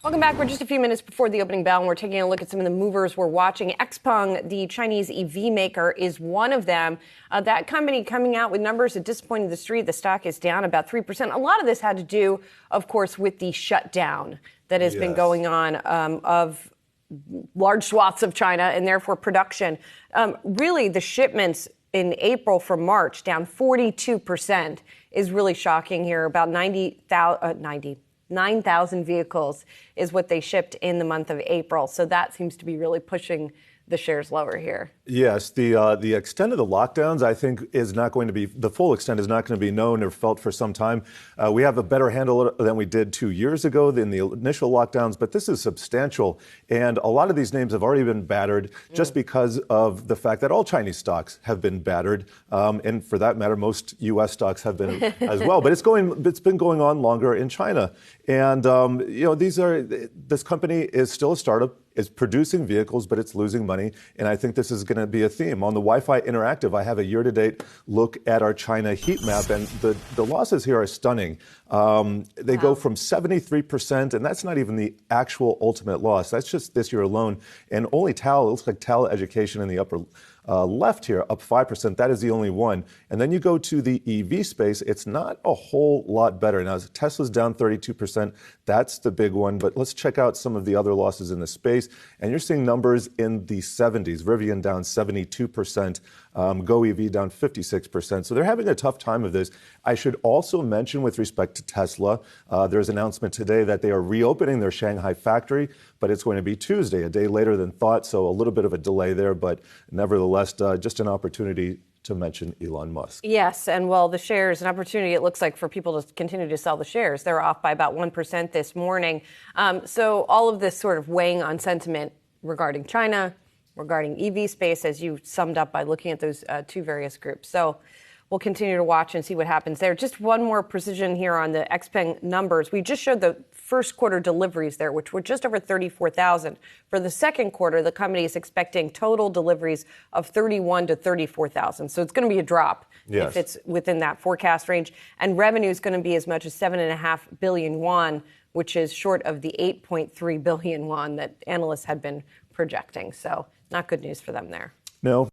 Welcome back. We're just a few minutes before the opening bell, and we're taking a look at some of the movers we're watching. XPeng, the Chinese EV maker, is one of them. That company coming out with numbers that disappointed the street. The stock is down about 3%. A lot of this had to do, of course, with the shutdown that has been going on of large swaths of China and therefore production. Really, the shipments in April from March down 42% is really shocking here. About 9,000 vehicles is what they shipped in the month of April. So that seems to be really pushing the shares lower here. Yes, the extent of the lockdowns, I think, is not going to be, the full extent is not going to be known or felt for some time. We have a better handle than we did 2 years ago in the initial lockdowns, but this is substantial. And a lot of these names have already been battered just because of the fact that all Chinese stocks have been battered. And for that matter, most U.S. stocks have been as well. But it's been going on longer in China. And, this company is still a startup. Is producing vehicles, but it's losing money. And I think this is going to be a theme. On the Wi-Fi Interactive, I have a year-to-date look at our China heat map, and the losses here are stunning. They go from 73%, and that's not even the actual ultimate loss. That's just this year alone. And only TAL, it looks like TAL Education in the upper left here, up 5%. That is the only one. And then you go to the EV space, it's not a whole lot better. Now, Tesla's down 32%. That's the big one. But let's check out some of the other losses in the space. And you're seeing numbers in the 70s. Rivian down 72%. GoEV down 56%. So they're having a tough time of this. I should also mention with respect to Tesla, there's an announcement today that they are reopening their Shanghai factory, but it's going to be Tuesday, a day later than thought. So a little bit of a delay there, but nevertheless, just an opportunity to mention Elon Musk. Yes, and well, the shares, an opportunity, it looks like, for people to continue to sell the shares. They're off by about 1% this morning. So all of this sort of weighing on sentiment regarding China, regarding EV space, as you summed up by looking at those two various groups. So we'll continue to watch and see what happens there. Just one more precision here on the XPeng numbers. We just showed the first quarter deliveries there, which were just over 34,000. For the second quarter, the company is expecting total deliveries of 31 to 34,000. So it's going to be a drop if it's within that forecast range. And revenue is going to be as much as 7.5 billion won, which is short of the 8.3 billion won that analysts had been projecting. So not good news for them there. No.